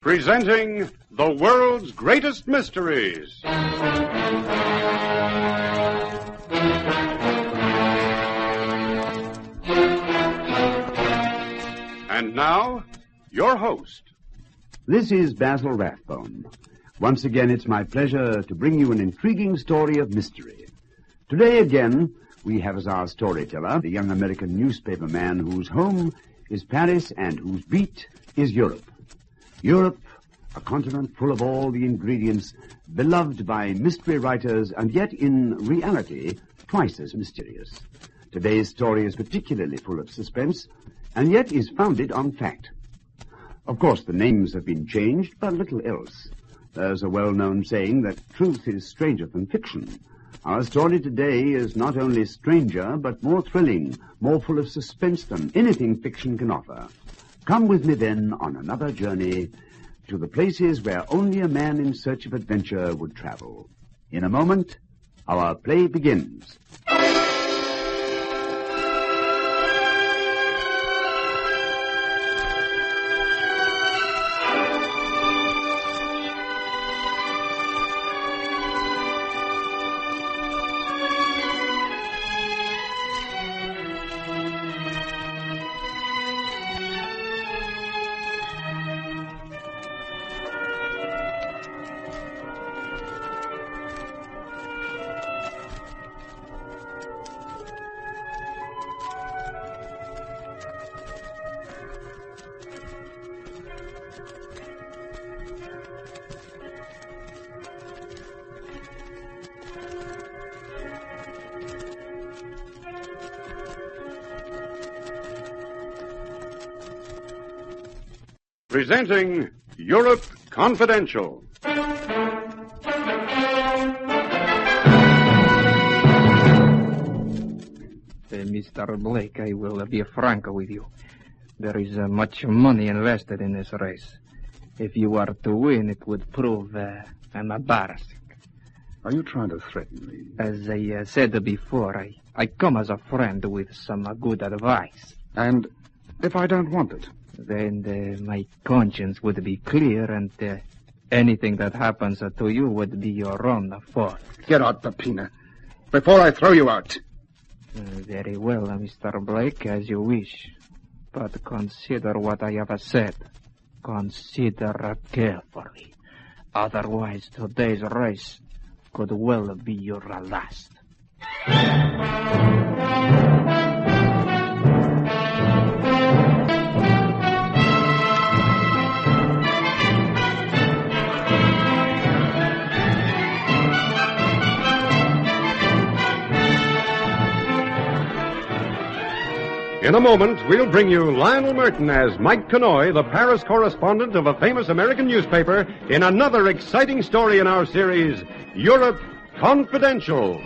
Presenting the world's greatest mysteries. And now, your host. This is Basil Rathbone. Once again, it's my pleasure to bring you an intriguing story of mystery. Today again, we have as our storyteller the young American newspaper man whose home is Paris and whose beat is Europe. Europe, a continent full of all the ingredients beloved by mystery writers and yet in reality twice as mysterious. Today's story is particularly full of suspense and yet is founded on fact. Of course, the names have been changed, but little else. There's a well-known saying that truth is stranger than fiction. Our story today is not only stranger, but more thrilling, more full of suspense than anything fiction can offer. Come with me, then, on another journey to the places where only a man in search of adventure would travel. In a moment, our play begins. Presenting Europe Confidential. Mr. Blake, I will be frank with you. There is much money invested in this race. If you are to win, it would prove embarrassing. Are you trying to threaten me? As I said before, I come as a friend with some good advice. And if I don't want it? Then my conscience would be clear, and anything that happens to you would be your own fault. Get out, Peppina, before I throw you out. Very well, Mr. Blake, as you wish. But consider what I have said. Consider carefully. Otherwise, today's race could well be your last. In a moment, we'll bring you Lionel Murton as Mike Connoy, the Paris correspondent of a famous American newspaper, in another exciting story in our series, Europe Confidential.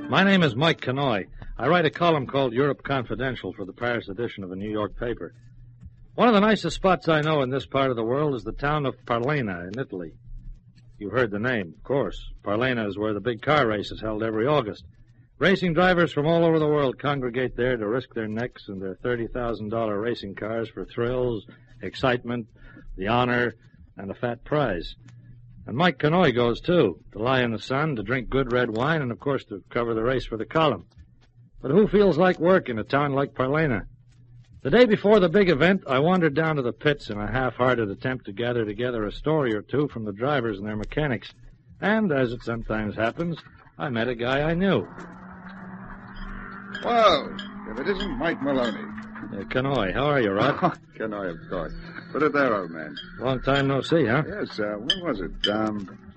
My name is Mike Connoy. I write a column called Europe Confidential for the Paris edition of a New York paper. One of the nicest spots I know in this part of the world is the town of Parlena in Italy. You've heard the name, of course. Parlena is where the big car race is held every August. Racing drivers from all over the world congregate there to risk their necks and their $30,000 racing cars for thrills, excitement, the honor, and a fat prize. And Mike Connoy goes, too, to lie in the sun, to drink good red wine, and, of course, to cover the race for the column. But who feels like work in a town like Parlena? The day before the big event, I wandered down to the pits in a half-hearted attempt to gather together a story or two from the drivers and their mechanics. And, as it sometimes happens, I met a guy I knew. Well, if it isn't Mike Maloney. Connoy, how are you, Rod? Connoy, of course. Put it there, old man. Long time no see, huh? Yes, when was it?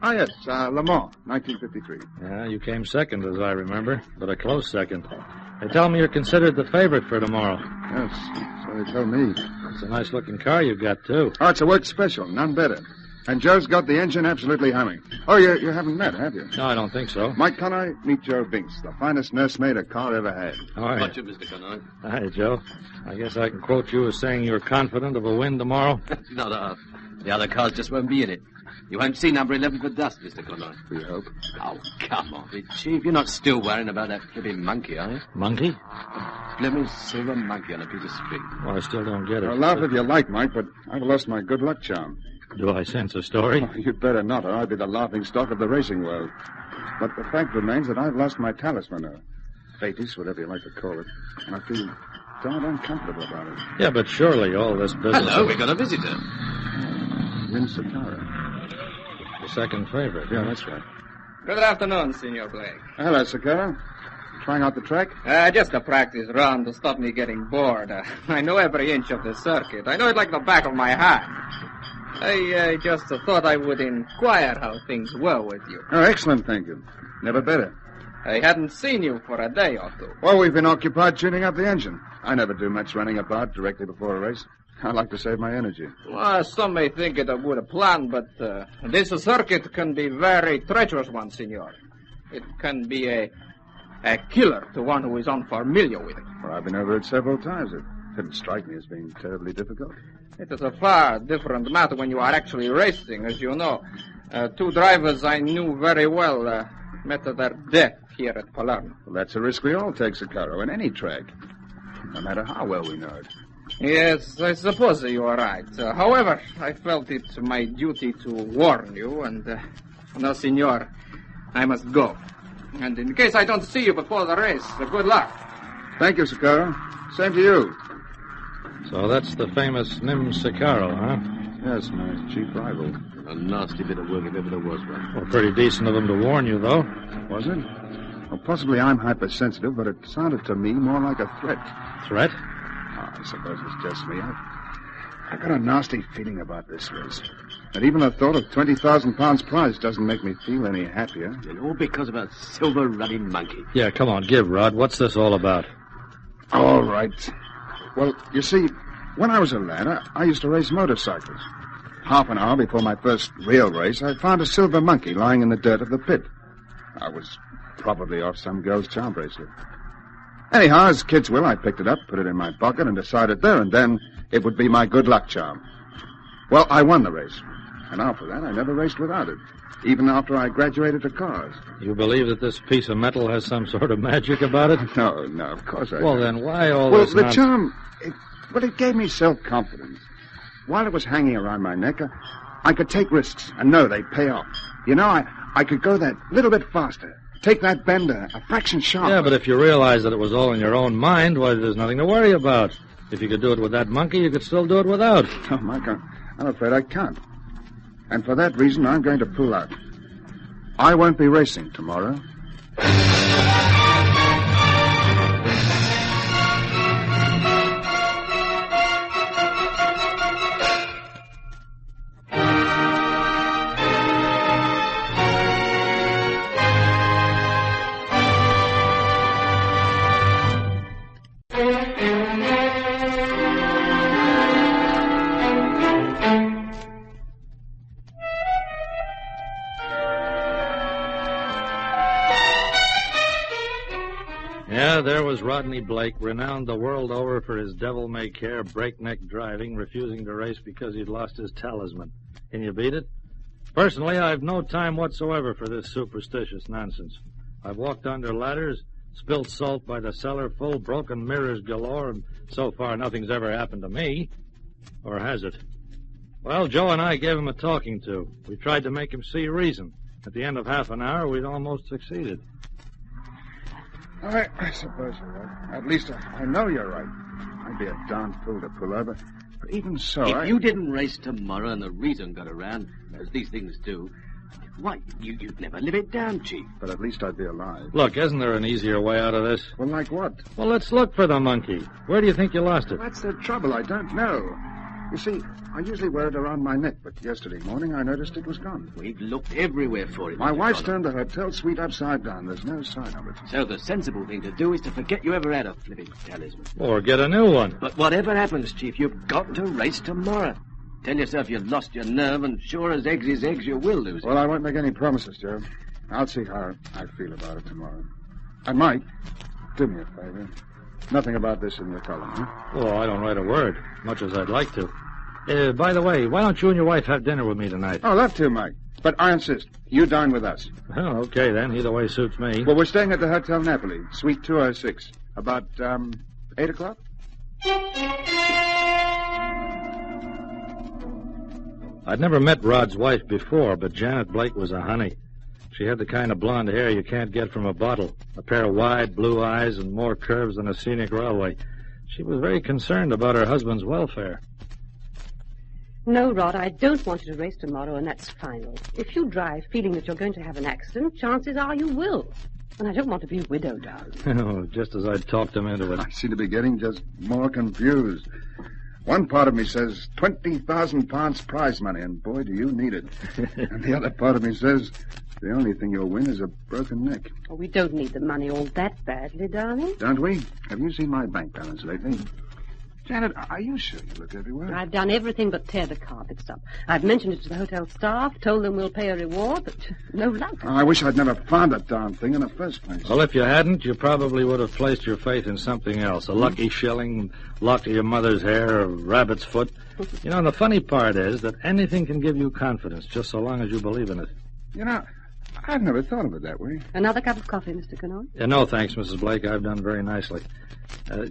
Ah, yes, Le Mans, 1953. Yeah, you came second, as I remember, but a close second. They tell me you're considered the favorite for tomorrow. Yes, so they told me. It's a nice-looking car you've got, too. Oh, it's a work special, none better. And Joe's got the engine absolutely humming. Oh, you haven't met, have you? No, I don't think so. Mike Connoy, meet Joe Binks, the finest nursemaid a car ever had. All right. Watch it, Mr. Connoy. Hi, Joe. I guess I can quote you as saying you're confident of a win tomorrow. No. The other cars just won't be in it. You won't see number 11 for dust, Mr. Connoy. We hope. Oh, come on, Chief. You're not still worrying about that flipping monkey, are you? Monkey? Flipping silver monkey on a piece of string. Well, I still don't get it. Well, laugh if you like, Mike, but I've lost my good luck charm. Do I sense a story? Oh, you'd better not, or I'll be the laughing stock of the racing world. But the fact remains that I've lost my talisman, or fetis, whatever you like to call it. And I feel darn uncomfortable about it. Yeah, but surely all this business... Hello, we got a visitor. Lynn Sakara. The second favorite. Yeah, that's right. Good afternoon, Senor Blake. Hello, Sakara. Trying out the track? Just a practice run to stop me getting bored. I know every inch of the circuit. I know it like the back of my hand. I just thought I would inquire how things were with you. Oh, excellent, thank you. Never better. I hadn't seen you for a day or two. Well, we've been occupied tuning up the engine. I never do much running about directly before a race. I like to save my energy. Well, some may think it a good plan, but this circuit can be very treacherous one, Senor. It can be a killer to one who is unfamiliar with it. Well, I've been over it several times. It didn't strike me as being terribly difficult. It is a far different matter when you are actually racing, as you know. Two drivers I knew very well met their death here at Palermo. Well, that's a risk we all take, Sakara, in any track. No matter how well we know it. Yes, I suppose you are right. However, I felt it my duty to warn you, and, no, senor, I must go. And in case I don't see you before the race, good luck. Thank you, Sakara. Same to you. So that's the famous Nim Sicaro, huh? Yes, my chief rival. A nasty bit of work if ever there was one. Well, pretty decent of him to warn you, though. Was it? Well, possibly I'm hypersensitive, but it sounded to me more like a threat. Threat? Oh, I suppose it's just me. I've got a nasty feeling about this race. And even the thought of 20,000 pounds prize doesn't make me feel any happier. And all because of a silver running monkey. Yeah, come on, give, Rod. What's this all about? All right. Well, you see, when I was a lad, I used to race motorcycles. Half an hour before my first real race, I found a silver monkey lying in the dirt of the pit. I was probably off some girl's charm bracelet. Anyhow, as kids will, I picked it up, put it in my pocket, and decided there and then it would be my good luck charm. Well, I won the race. And after that, I never raced without it, even after I graduated to cars. You believe that this piece of metal has some sort of magic about it? No, of course I Well, don't. then why all Well, this the nonsense? charm, it gave me self-confidence. While it was hanging around my neck, I could take risks and know they'd pay off. You know, I could go that little bit faster, take that bend a fraction sharper. Yeah, but if you realize that it was all in your own mind, why, there's nothing to worry about. If you could do it with that monkey, you could still do it without. Oh, Mike, I'm afraid I can't. And for that reason, I'm going to pull out. I won't be racing tomorrow. Yeah, there was Rodney Blake, renowned the world over for his devil-may-care breakneck driving, refusing to race because he'd lost his talisman. Can you beat it? Personally, I've no time whatsoever for this superstitious nonsense. I've walked under ladders, spilt salt by the cellar full, broken mirrors galore, and so far nothing's ever happened to me. Or has it? Well, Joe and I gave him a talking to. We tried to make him see reason. At the end of half an hour, we'd almost succeeded. I suppose you're right. At least I know you're right. I'd be a darn fool to pull over. But even so, If you didn't race tomorrow and the reason got around, as these things do, why, you'd never live it down, Chief. But at least I'd be alive. Look, isn't there an easier way out of this? Well, like what? Well, let's look for the monkey. Where do you think you lost it? That's the trouble. I don't know. You see, I usually wear it around my neck, but yesterday morning I noticed it was gone. We've looked everywhere for it. My Mr. wife's Connoy. turned the hotel suite upside down. There's no sign of it. So the sensible thing to do is to forget you ever had a flipping talisman. Or get a new one. But whatever happens, Chief, you've got to race tomorrow. Tell yourself you've lost your nerve, and sure as eggs is eggs, you will lose it. Well, I won't make any promises, Joe. I'll see how I feel about it tomorrow. And Mike, do me a favor. Nothing about this in your column, huh? Oh, I don't write a word, much as I'd like to. By the way, why don't you and your wife have dinner with me tonight? Oh, love to, Mike. But I insist. You dine with us. Well, okay, then. Either way suits me. Well, we're staying at the Hotel Napoli, Suite 206. About, 8 o'clock? I'd never met Rod's wife before, but Janet Blake was a honey. She had the kind of blonde hair you can't get from a bottle, a pair of wide blue eyes and more curves than a scenic railway. She was very concerned about her husband's welfare. No, Rod, I don't want you to race tomorrow, and that's final. If you drive feeling that you're going to have an accident, chances are you will. And I don't want to be widowed, darling. Oh, just as I'd talked him into it. I seem to be getting just more confused. One part of me says 20,000 pounds prize money, and boy, do you need it. And the other part of me says the only thing you'll win is a broken neck. Oh, we don't need the money all that badly, darling. Don't we? Have you seen my bank balance lately? Janet, are you sure you look everywhere? I've done everything but tear the carpets up. I've mentioned it to the hotel staff, told them we'll pay a reward, but no luck. I wish I'd never found that darn thing in the first place. Well, if you hadn't, you probably would have placed your faith in something else. A lucky shilling, lock of your mother's hair, a rabbit's foot. You know, the funny part is that anything can give you confidence, just so long as you believe in it. You know, I've never thought of it that way. Another cup of coffee, Mr. Connoy? No, thanks, Mrs. Blake. I've done very nicely.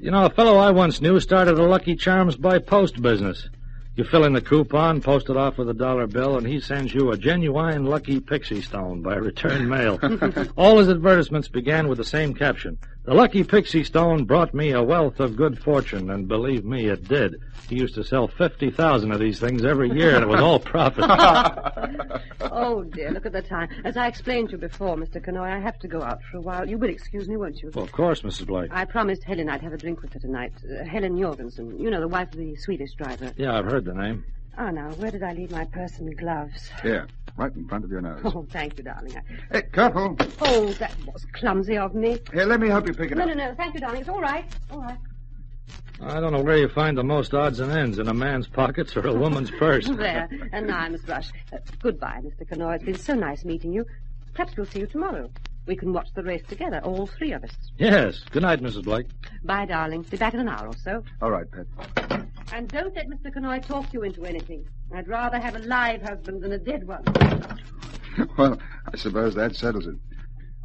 You know, a fellow I once knew started a Lucky Charms by post business. You fill in the coupon, post it off with a $1 bill, and he sends you a genuine Lucky Pixie Stone by return mail. All his advertisements began with the same caption. The Lucky Pixie Stone brought me a wealth of good fortune, and believe me, it did. He used to sell 50,000 of these things every year, and it was all profit. Oh, dear, look at the time. As I explained to you before, Mr. Connoy, I have to go out for a while. You will excuse me, won't you? Well, of course, Mrs. Blake. I promised Helen I'd have a drink with her tonight. Helen Jorgensen, you know, the wife of the Swedish driver. Yeah, I've heard the name. Oh, now, where did I leave my purse and gloves? Here, right in front of your nose. Oh, thank you, darling. Hey, careful. Oh, that was clumsy of me. Here, let me help you pick it up. No, thank you, darling. It's all right. All right. I don't know where you find the most odds and ends, in a man's pockets or a woman's purse. There. And now I must rush. Goodbye, Mr. Connoy. It's been so nice meeting you. Perhaps we'll see you tomorrow. We can watch the race together, all three of us. Yes. Good night, Mrs. Blake. Bye, darling. Be back in an hour or so. All right, Pet. And don't let Mr. Connoy talk you into anything. I'd rather have a live husband than a dead one. Well, I suppose that settles it.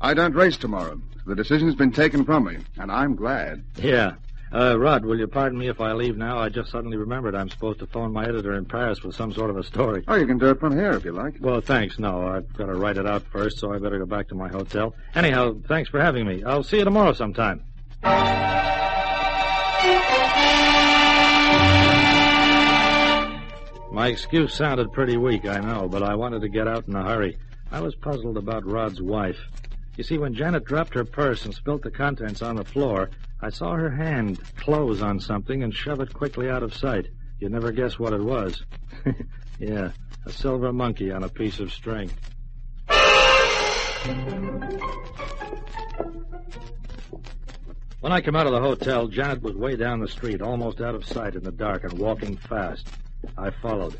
I don't race tomorrow. The decision's been taken from me, and I'm glad. Yeah. Rod, will you pardon me if I leave now? I just suddenly remembered I'm supposed to phone my editor in Paris with some sort of a story. Oh, you can do it from here if you like. Well, thanks. No, I've got to write it out first, so I better go back to my hotel. Anyhow, thanks for having me. I'll see you tomorrow sometime. My excuse sounded pretty weak, I know, but I wanted to get out in a hurry. I was puzzled about Rod's wife. You see, when Janet dropped her purse and spilt the contents on the floor, I saw her hand close on something and shove it quickly out of sight. You'd never guess what it was. Yeah, a silver monkey on a piece of string. When I came out of the hotel, Janet was way down the street, almost out of sight in the dark and walking fast. I followed.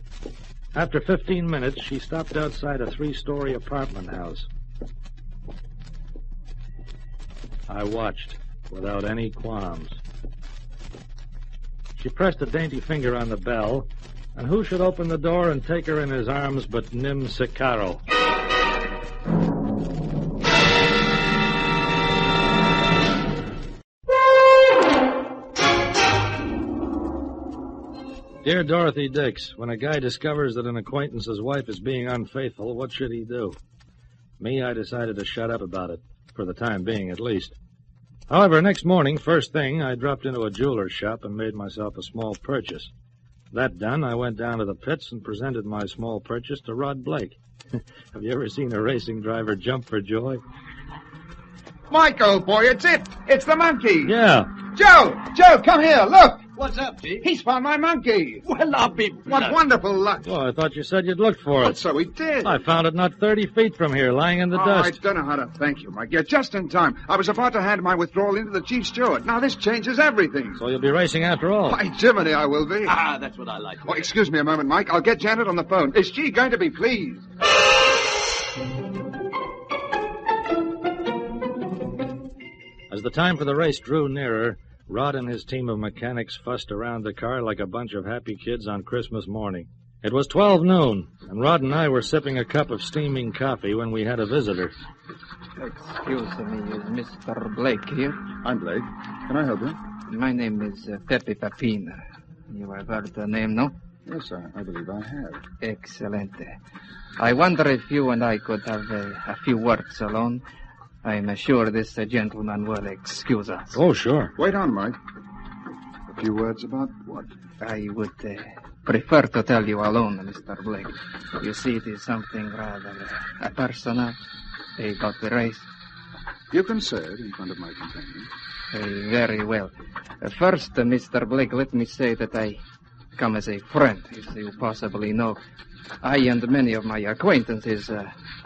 After 15 minutes, she stopped outside a 3-story apartment house. I watched, without any qualms. She pressed a dainty finger on the bell, and who should open the door and take her in his arms but Nim Sicaro? Dear Dorothy Dix, when a guy discovers that an acquaintance's wife is being unfaithful, what should he do? Me, I decided to shut up about it, for the time being at least. However, next morning, first thing, I dropped into a jeweler's shop and made myself a small purchase. That done, I went down to the pits and presented my small purchase to Rod Blake. Have you ever seen a racing driver jump for joy? Mike, old boy, it's it. It's the monkey. Yeah. Joe, come here. Look. What's up, Chief? He's found my monkey. Well, I'll be... What wonderful luck. Oh, I thought you said you'd looked for Well, it. so he did. I found it not 30 feet from here, lying in the I dust. don't know how to thank you, Mike. You're just in time. I was about to hand my withdrawal in to the chief steward. Now this changes everything. So you'll be racing after all. By Jiminy, I will be. Ah, that's what I like. Oh, excuse me a moment, Mike. I'll get Janet on the phone. Is she going to be pleased? As the time for the race drew nearer, Rod and his team of mechanics fussed around the car like a bunch of happy kids on Christmas morning. It was 12 noon, and Rod and I were sipping a cup of steaming coffee when we had a visitor. Excuse me, is Mr. Blake here? I'm Blake. Can I help you? My name is Pepe Papina. You have heard the name, no? Yes, sir. I believe I have. Excellent. I wonder if you and I could have a few words alone. I'm sure this gentleman will excuse us. Oh, sure. Wait on, Mike. A few words about what? I would prefer to tell you alone, Mr. Blake. You see, it is something rather personal about the race. You can say it in front of my companion. Very well. First, Mr. Blake, let me say that I come as a friend, as you possibly know. I and many of my acquaintances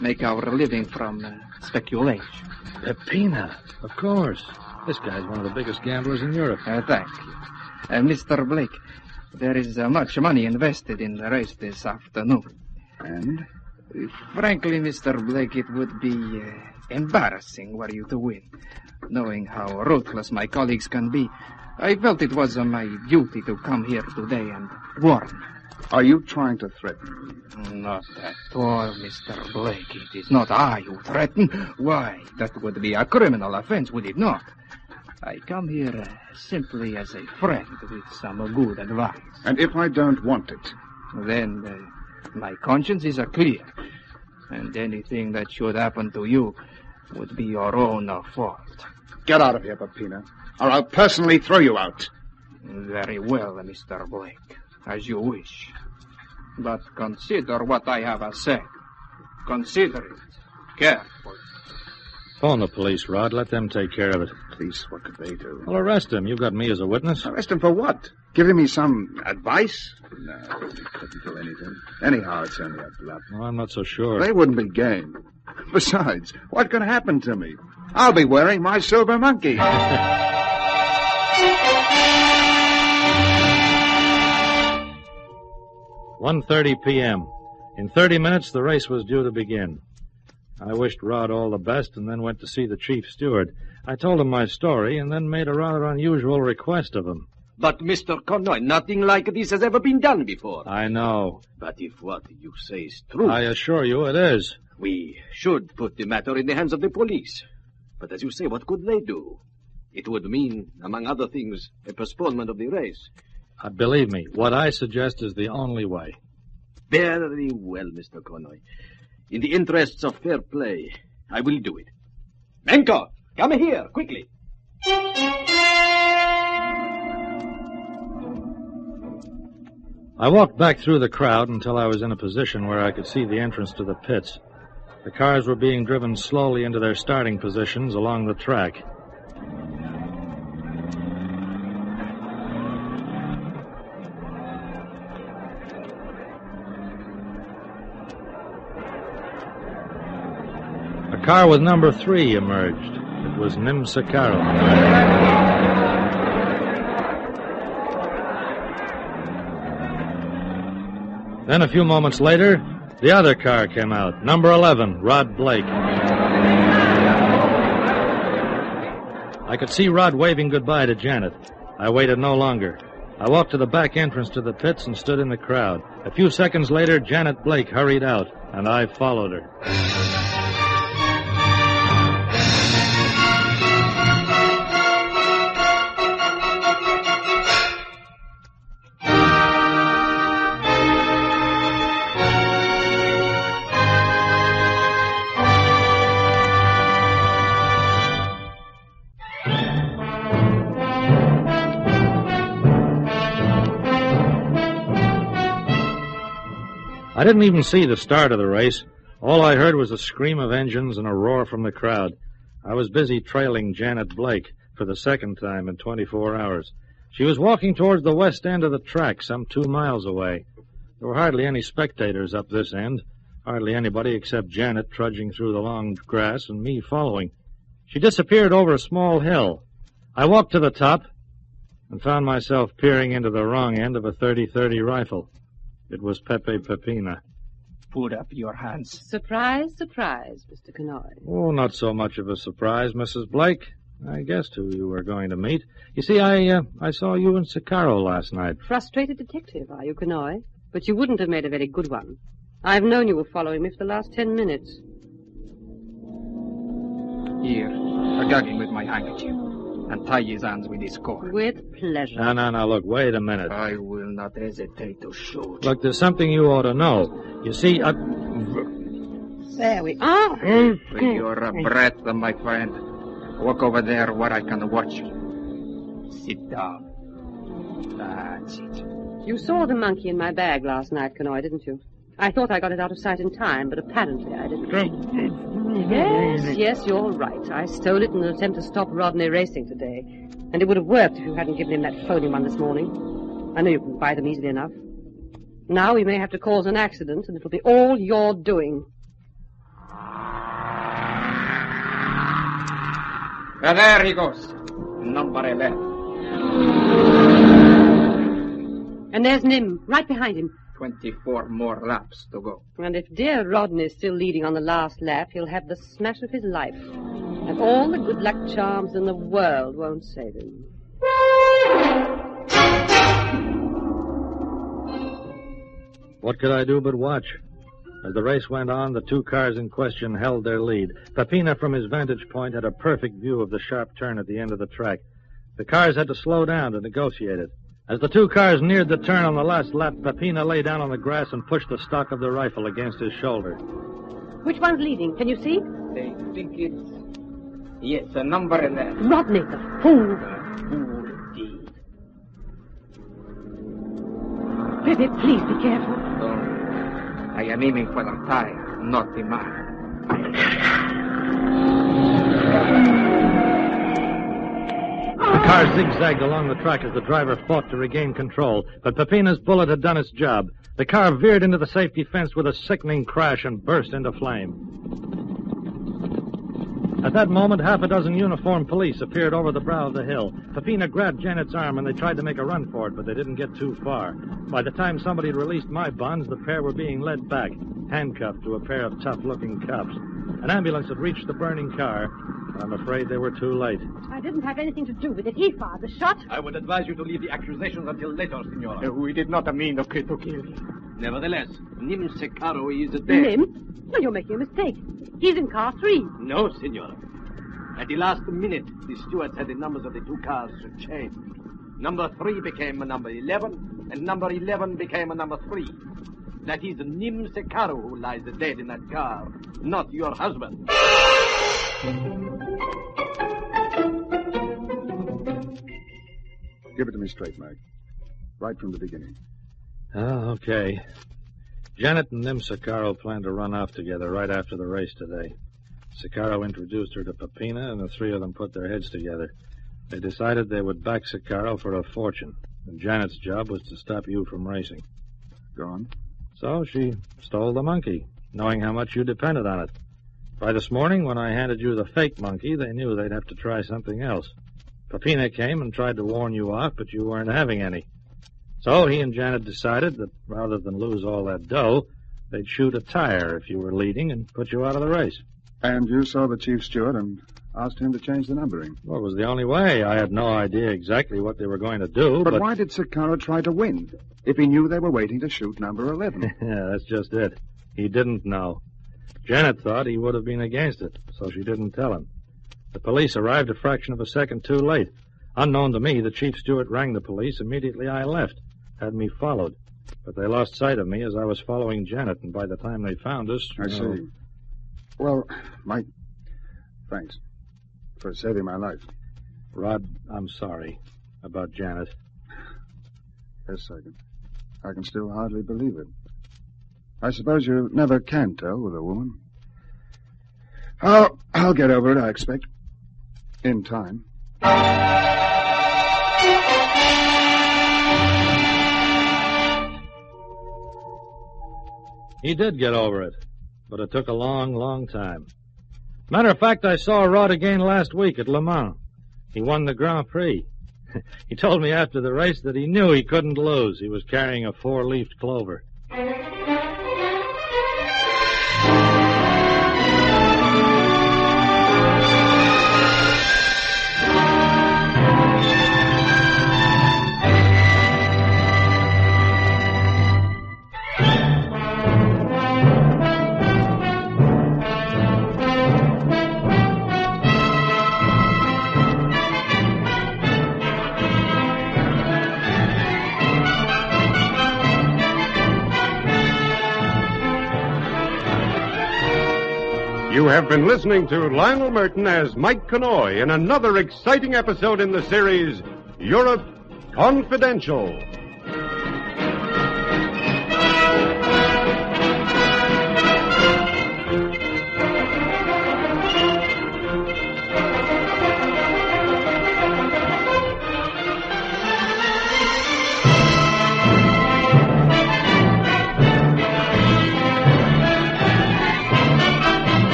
make our living from speculation. Pepina, of course. This guy's one of the biggest gamblers in Europe. Thank you. Mr. Blake, there is much money invested in the race this afternoon. And? Frankly, Mr. Blake, it would be embarrassing were you to win. Knowing how ruthless my colleagues can be, I felt it was my duty to come here today and warn you. Are you trying to threaten me? Not at all, Mr. Blake. It is not I who threaten. Why, that would be a criminal offense, would it not? I come here simply as a friend with some good advice. And if I don't want it? Then my conscience is clear. And anything that should happen to you would be your own fault. Get out of here, Peppino, or I'll personally throw you out. Very well, Mr. Blake. As you wish. But consider what I have said. Consider it carefully. Phone the police, Rod. Let them take care of it. Police, what could they do? Well, arrest him. You've got me as a witness. Arrest him for what? Giving me some advice? No, he couldn't do anything. Anyhow, it's only a bluff. Well, I'm not so sure. They wouldn't be game. Besides, what could happen to me? I'll be wearing my silver monkey. 1:30 p.m. In 30 minutes, the race was due to begin. I wished Rod all the best and then went to see the chief steward. I told him my story and then made a rather unusual request of him. But, Mr. Connoy, nothing like this has ever been done before. I know. But if what you say is true... I assure you it is. We should put the matter in the hands of the police. But as you say, what could they do? It would mean, among other things, a postponement of the race. Believe me, what I suggest is the only way. Very well, Mr. Connoy. In the interests of fair play, I will do it. Menko, come here, quickly. I walked back through the crowd until I was in a position where I could see the entrance to the pits. The cars were being driven slowly into their starting positions along the track. A car with number 3 emerged. It was Nimsakaro. Then a few moments later, the other car came out. Number 11, Rod Blake. I could see Rod waving goodbye to Janet. I waited no longer. I walked to the back entrance to the pits and stood in the crowd. A few seconds later, Janet Blake hurried out, and I followed her. I didn't even see the start of the race. All I heard was a scream of engines and a roar from the crowd. I was busy trailing Janet Blake for the second time in 24 hours. She was walking towards the west end of the track, some 2 miles away. There were hardly any spectators up this end, hardly anybody except Janet trudging through the long grass and me following. She disappeared over a small hill. I walked to the top and found myself peering into the wrong end of a .30-30 rifle. It was Pepe Pepina. Put up your hands. Surprise, surprise, Mr. Connoy. Oh, not so much of a surprise, Mrs. Blake. I guessed who you were going to meet. You see, I saw you and Sicaro last night. Frustrated detective, are you, Connoy? But you wouldn't have made a very good one. I've known you were following me for the last 10 minutes. Here, gag him with my handkerchief and tie his hands with this cord. With pleasure. No, look, wait a minute. I will not hesitate to shoot. Look, there's something you ought to know. You see, There we are. For your breath, my friend. Walk over there where I can watch you. Sit down. That's it. You saw the monkey in my bag last night, Connoy, didn't you? I thought I got it out of sight in time, but apparently I didn't. Yes, you're right. I stole it in an attempt to stop Rodney racing today. And it would have worked if you hadn't given him that phony one this morning. I know you can buy them easily enough. Now we may have to cause an accident, and it'll be all your doing. There he goes. Number 11. And there's Nim, right behind him. 24 more laps to go. And if dear Rodney's still leading on the last lap, he'll have the smash of his life. And all the good luck charms in the world won't save him. what could I do but watch? As the race went on, the 2 cars in question held their lead. Pepina, from his vantage point, had a perfect view of the sharp turn at the end of the track. The cars had to slow down to negotiate it. As the 2 cars neared the turn on the last lap, Pepina lay down on the grass and pushed the stock of the rifle against his shoulder. Which one's leading? Can you see? I think it's... Yes, a number 11. Rodney, the fool. Fool indeed. Pepe, please be careful. Don't. I am aiming for the tire, not the man. The car zigzagged along the track as the driver fought to regain control, but Pepina's bullet had done its job. The car veered into the safety fence with a sickening crash and burst into flame. At that moment, half a dozen uniformed police appeared over the brow of the hill. Pepina grabbed Janet's arm, and they tried to make a run for it, but they didn't get too far. By the time somebody had released my bonds, the pair were being led back, handcuffed to a pair of tough-looking cops. An ambulance had reached the burning car, but I'm afraid they were too late. I didn't have anything to do with it. He fired the shot. I would advise you to leave the accusations until later, Senora. We did not mean to kill him. Nevertheless, Nim Secaro is dead. Nim? Well, you're making a mistake. He's in car 3. No, Senora. At the last minute, the stewards had the numbers of the 2 cars changed. Number 3 became a number 11, and number 11 became a number 3. That is Nim Secaro who lies dead in that car, not your husband. Give it to me straight, Mike. Right from the beginning. Oh, okay. Janet and Nim Secaro planned to run off together right after the race today. Secaro introduced her to Pepina, and the 3 of them put their heads together. They decided they would back Secaro for a fortune, and Janet's job was to stop you from racing. Go on. So she stole the monkey, knowing how much you depended on it. By this morning, when I handed you the fake monkey, they knew they'd have to try something else. Pepina came and tried to warn you off, but you weren't having any. So he and Janet decided that rather than lose all that dough, they'd shoot a tire if you were leading and put you out of the race. And you saw the chief steward and asked him to change the numbering. Well, it was the only way. I had no idea exactly what they were going to do, But why did Secaro try to win if he knew they were waiting to shoot number 11? Yeah, that's just it. He didn't know. Janet thought he would have been against it, so she didn't tell him. The police arrived a fraction of a second too late. Unknown to me, the chief steward rang the police. Immediately I left, had me followed. But they lost sight of me as I was following Janet, and by the time they found us... I see. Well, Mike, thanks for saving my life. Rod, I'm sorry about Janet. Yes, I can still hardly believe it. I suppose you never can tell with a woman. I'll get over it, I expect. In time. He did get over it, but it took a long, long time. Matter of fact, I saw Rod again last week at Le Mans. He won the Grand Prix. He told me after the race that he knew he couldn't lose. He was carrying a 4-leafed clover. You have been listening to Lionel Murton as Mike Connoy in another exciting episode in the series, Europe Confidential.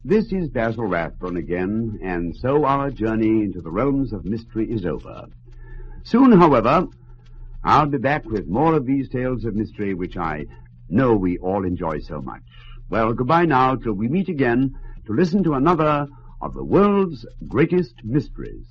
This is Basil Rathbone again, and so our journey into the realms of mystery is over. Soon, however, I'll be back with more of these tales of mystery which I know we all enjoy so much. Well, goodbye now till we meet again to listen to another of the world's greatest mysteries.